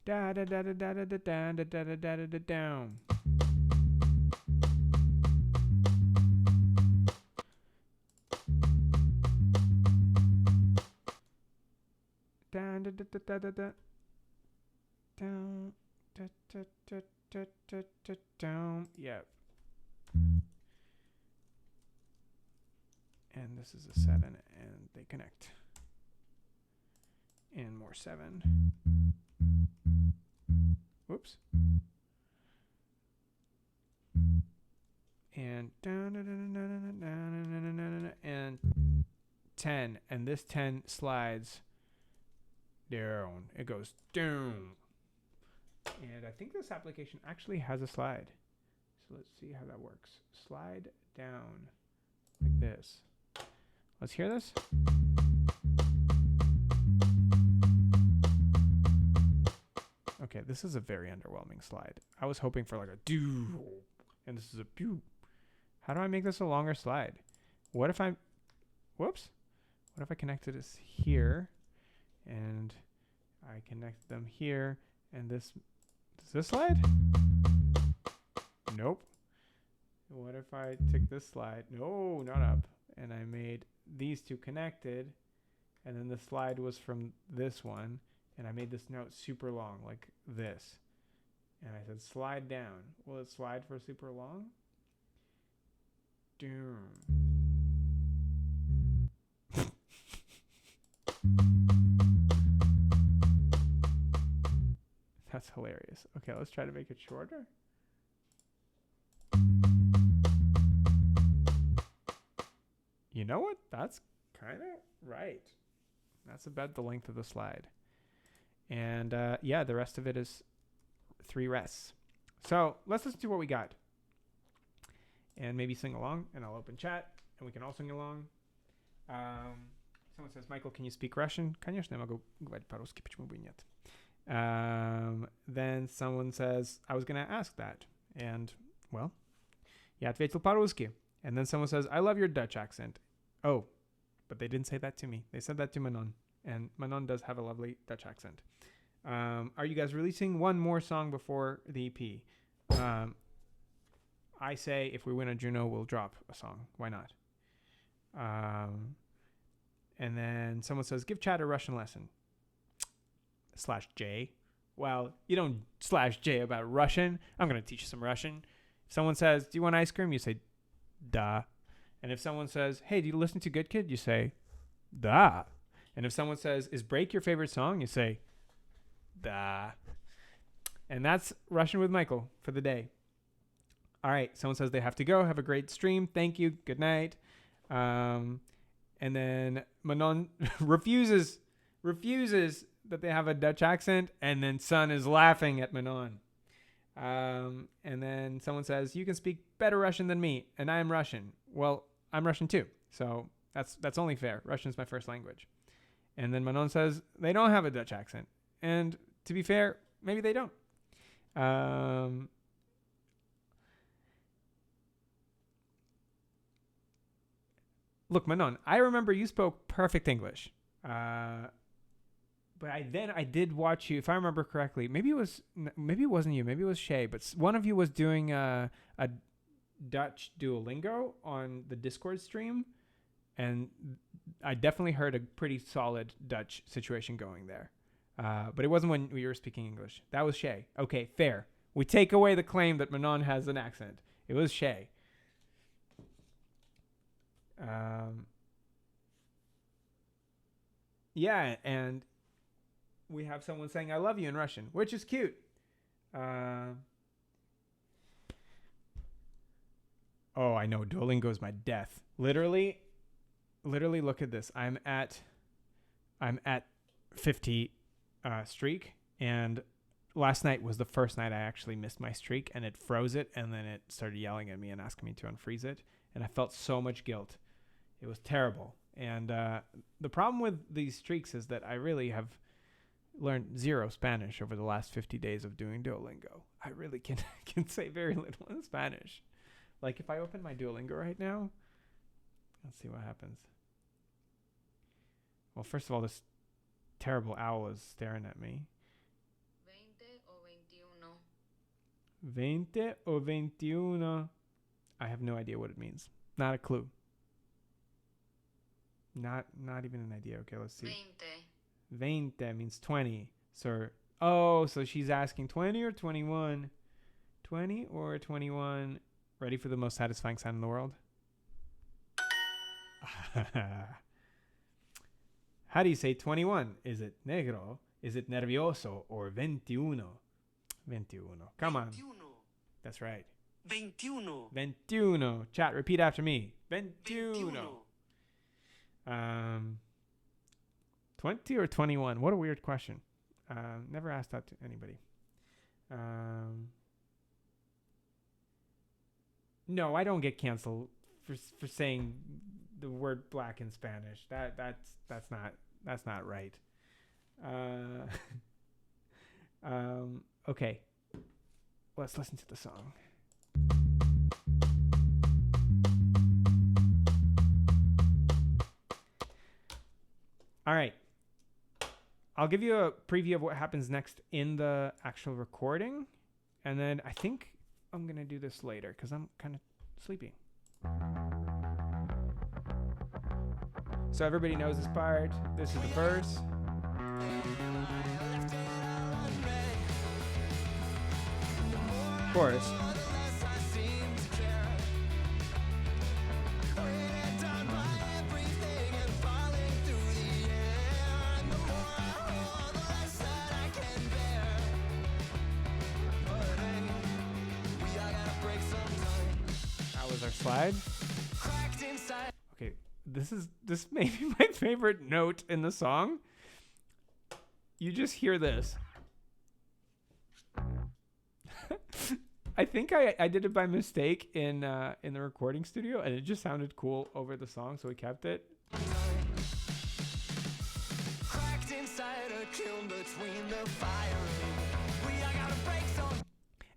A: Da da da da da da da da da da da da da down. Down da da da da da da. Down da da da da da da down. Yep. And this is a 7, and they connect. And more 7. Whoops. And and 10, and this 10 slides down. It goes down. And I think this application actually has a slide. So let's see how that works. Slide down like this. Let's hear this. Okay, this is a very underwhelming slide. I was hoping for like a do, and this is a pew. How do I make this a longer slide? What if What if I connected this here, and I connect them here, and does this slide? Nope. What if I took this slide? No, not up. And I made these two connected, and then the slide was from this one, and I made this note super long, like this. And I said, slide down. Will it slide for super long? Doom. That's hilarious. Okay, let's try to make it shorter. You know what? That's kind of right. That's about the length of the slide. And yeah, the rest of it is 3 rests. So let's listen to what we got. And maybe sing along, and I'll open chat, and we can all sing along. Someone says, Michael, can you speak Russian? Конечно, я могу говорить по-русски, почему бы и нет? Then someone says, I was going to ask that. And, well, я ответил по-русски. And then someone says, I love your Dutch accent. Oh, but they didn't say that to me. They said that to Manon. And Manon does have a lovely Dutch accent. Are you guys releasing one more song before the EP? I say if we win a Juno, we'll drop a song. Why not? And then someone says, give Chad a Russian lesson. /J. Well, you don't /J about Russian. I'm going to teach you some Russian. If someone says, do you want ice cream? You say, da. And if someone says, hey, do you listen to Good Kid? You say, da. And if someone says, is Break your favorite song? You say, da. And that's Russian with Michael for the day. All right. Someone says they have to go. Have a great stream. Thank you. Good night. And then Manon refuses that they have a Dutch accent. And then Sun is laughing at Manon. And then someone says, you can speak better Russian than me. And I am Russian. Well, I'm Russian too. So that's only fair. Russian is my first language. And then Manon says they don't have a Dutch accent. And to be fair, maybe they don't. Look, Manon, I remember you spoke perfect English. But I did watch you, if I remember correctly. Maybe it wasn't you. Maybe it was Shay. But one of you was doing a Dutch Duolingo on the Discord stream, and I definitely heard a pretty solid Dutch situation going there. But it wasn't when we were speaking English. That was Shay. Okay, fair. We take away the claim that Manon has an accent. It was Shay. Yeah, and we have someone saying I love you in Russian, which is cute. Oh, I know. Duolingo is my death. Literally look at this. I'm at 50 streak, and last night was the first night I actually missed my streak, and it froze it, and then it started yelling at me and asking me to unfreeze it, and I felt so much guilt. It was terrible. And the problem with these streaks is that I really have learned zero Spanish over the last 50 days of doing Duolingo. I really can say very little in Spanish. Like if I open my Duolingo right now, let's see what happens. Well, first of all, this terrible owl is staring at me. 20 o 21. I have no idea what it means. Not a clue. Not even an idea. Okay, let's see. 20 means 20. So she's asking 20 or 21? 20 or 21? Ready for the most satisfying sound in the world? How do you say 21? Is it negro? Is it nervioso? Or 21? 21. Come on. That's right. 21. Chat, repeat after me. 21. 20 or 21? What a weird question. Never asked that to anybody. No, I don't get canceled for saying the word black in Spanish. That's not right. Okay. Let's listen to the song. All right. I'll give you a preview of what happens next in the actual recording. And then I think I'm going to do this later because I'm kind of sleepy. So everybody knows this part. This is the verse. Chorus. slide.
B: Cracked inside.
A: Okay, this may be my favorite note in the song. You just hear this. I think I did it by mistake in the recording studio, and it just sounded cool over the song, so we kept it.
B: Cracked inside a kiln between the fire. We are gonna break some.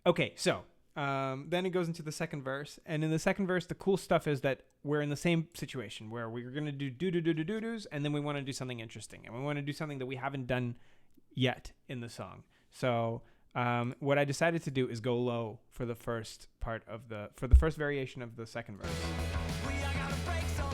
A: Okay, so then it goes into the second verse, and in the second verse, the cool stuff is that we're in the same situation where we're gonna do do-do-do-do-do-dos, and then we want to do something interesting, and we want to do something that we haven't done yet in the song. So what I decided to do is go low for the first variation of the second verse.
B: We are gonna break some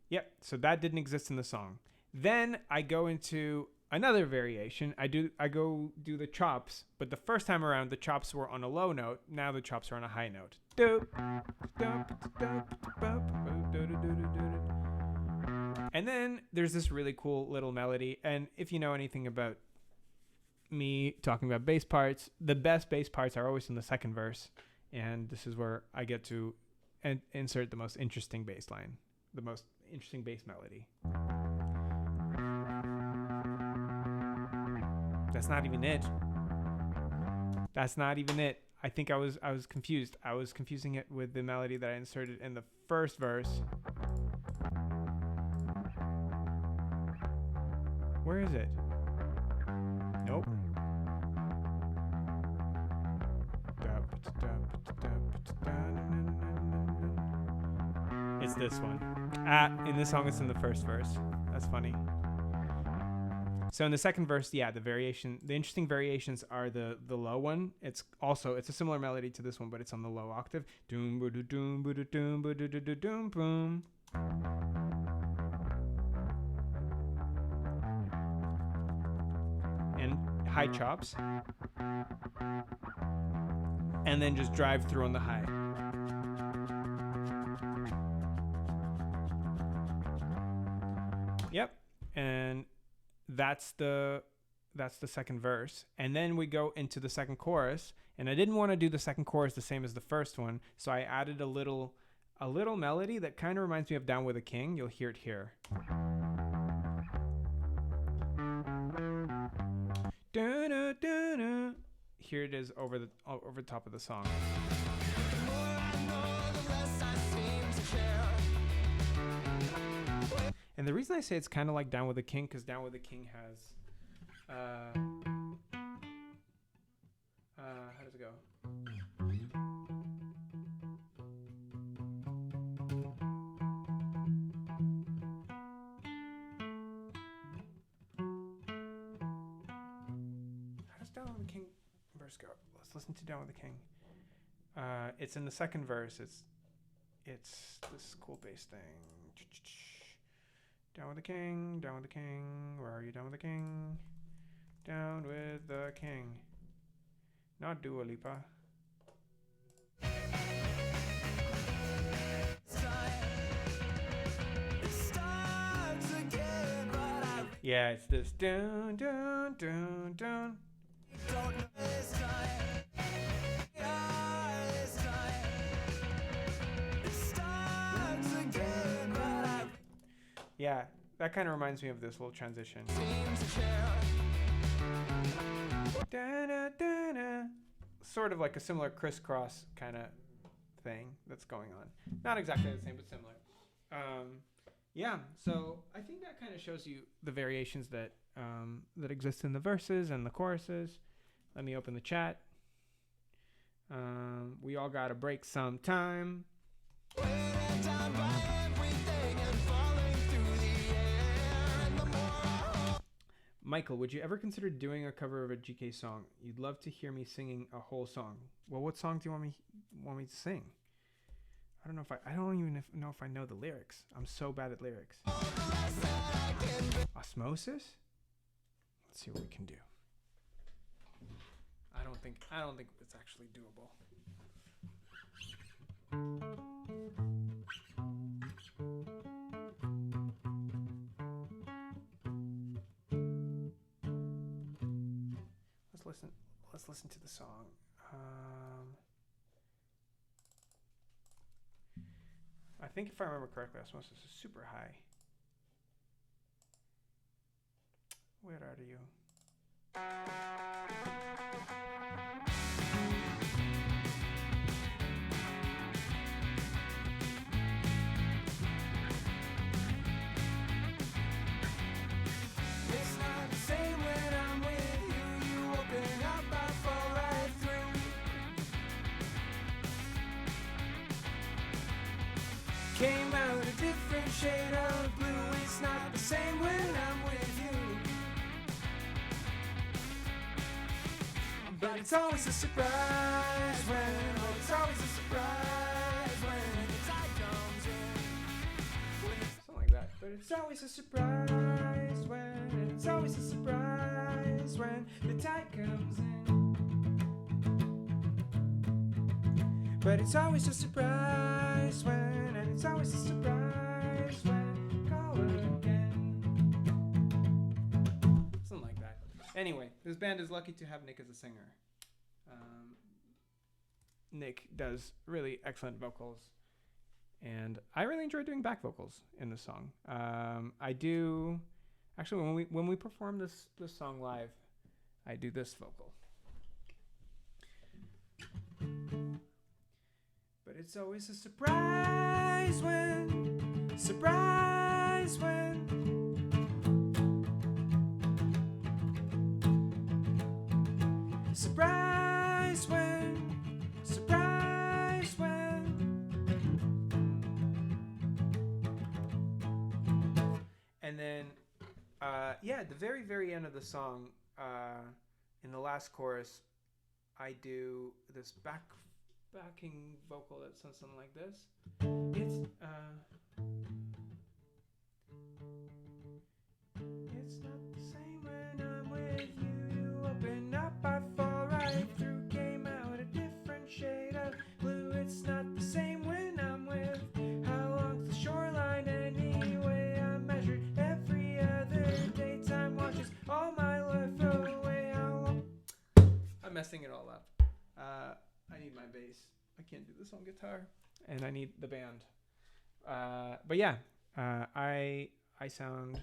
A: Yep, so that didn't exist in the song. Then I go into another variation. I go do the chops, but the first time around the chops were on a low note. Now the chops are on a high note. And then there's this really cool little melody. And if you know anything about me talking about bass parts, the best bass parts are always in the second verse. And this is where I get to insert the most interesting bass line, the most interesting bass melody. That's not even it. That's not even it. I think I was confused. I was confusing it with the melody that I inserted in the first verse. Where is it? Nope. It's this one. In this song it's in the first verse. That's funny. So in the second verse, yeah, the interesting variations are the low one. It's a similar melody to this one, but it's on the low octave. Doom boom doom boom doom boom boom. And high chops. And then just drive through on the high. Yep. And that's the second verse, and then we go into the second chorus, and I didn't want to do the second chorus the same as the first one, so I added a little melody that kind of reminds me of Down with a King. You'll hear it here. Here it is over the top of the song. And the reason I say it's kind of like Down with the King, because Down with the King has how does it go? How does Down with the King verse go? Let's listen to Down with the King. It's in the second verse. It's this cool bass thing. Down with the king, down with the king. Where are you, down with the king? Down with the king. Not Dua Lipa. Yeah, it's this. Dun, dun, dun, dun. Yeah, that kind of reminds me of this little transition. Da-da-da-da. Sort of like a similar crisscross kind of thing that's going on. Not exactly the same, but similar. Yeah, so I think that kind of shows you the variations that exist in the verses and the choruses. Let me open the chat. We all got to break sometime. Michael, would you ever consider doing a cover of a GK song? You'd love to hear me singing a whole song. Well, what song do you want me to sing? I don't even know if I know the lyrics. I'm so bad at lyrics. Osmosis? Let's see what we can do. I don't think it's actually doable. listen to the song. I think if I remember correctly, I was supposed to super high. Where are you?
B: It's not the same when I'm with you. You open up, I fall right through. Came out a different shade of blue. It's not the same when I'm with you. But it's always a surprise when, oh, it's always a surprise when the tide comes in.
A: Something like that. But it's always a surprise when, it's always a surprise when the tide comes in. But it's always a surprise when, and it's always a surprise when, call again. Something like that. Anyway, this band is lucky to have Nick as a singer. Nick does really excellent vocals, and I really enjoy doing back vocals in this song. I do actually when we perform this song live, I do this vocal. But it's always a surprise when, surprise when. Surprise when, surprise when. And then, at the very, very end of the song, in the last chorus, I do this backing vocal that sounds something like this. It's not the same when I'm with you. You open up, I fall right through. Came out a different shade of blue. It's not the same when I'm with. How long's the shoreline anyway? I measured every other day. Time washes all my life away. How long? I'm messing it all up. I need my bass. I can't do this on guitar, and I need the band. But yeah, I sound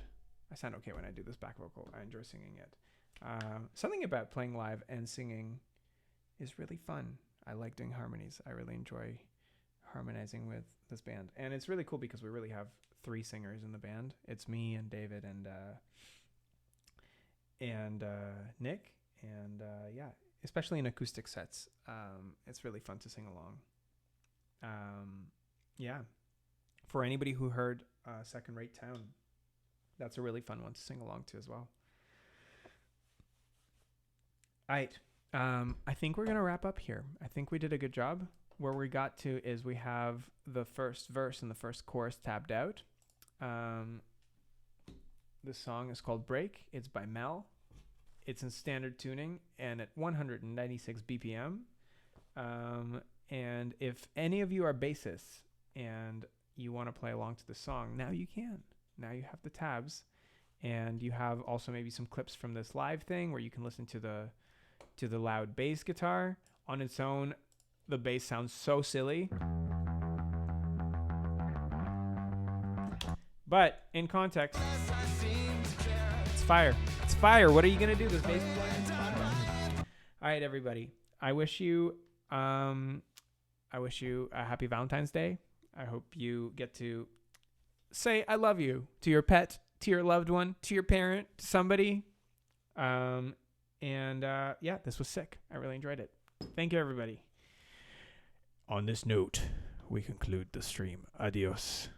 A: okay when I do this back vocal. I enjoy singing it. Something about playing live and singing is really fun. I like doing harmonies. I really enjoy harmonizing with this band, and it's really cool because we really have 3 singers in the band. It's me and David and Nick, and especially in acoustic sets. It's really fun to sing along. For anybody who heard Second Rate Town, that's a really fun one to sing along to as well. All right. I think we're going to wrap up here. I think we did a good job. Where we got to is we have the first verse and the first chorus tabbed out. This song is called Break. It's by Mel. It's in standard tuning and at 196 BPM. And if any of you are bassists and you want to play along to the song, now you can. Now you have the tabs, and you have also maybe some clips from this live thing where you can listen to the loud bass guitar. On its own, the bass sounds so silly. But in context, it's fire. It's fire. What are you going to do? This bass player? All right, everybody. I wish you a happy Valentine's Day. I hope you get to say I love you to your pet, to your loved one, to your parent, to somebody. This was sick. I really enjoyed it. Thank you, everybody. On this note, we conclude the stream. Adios.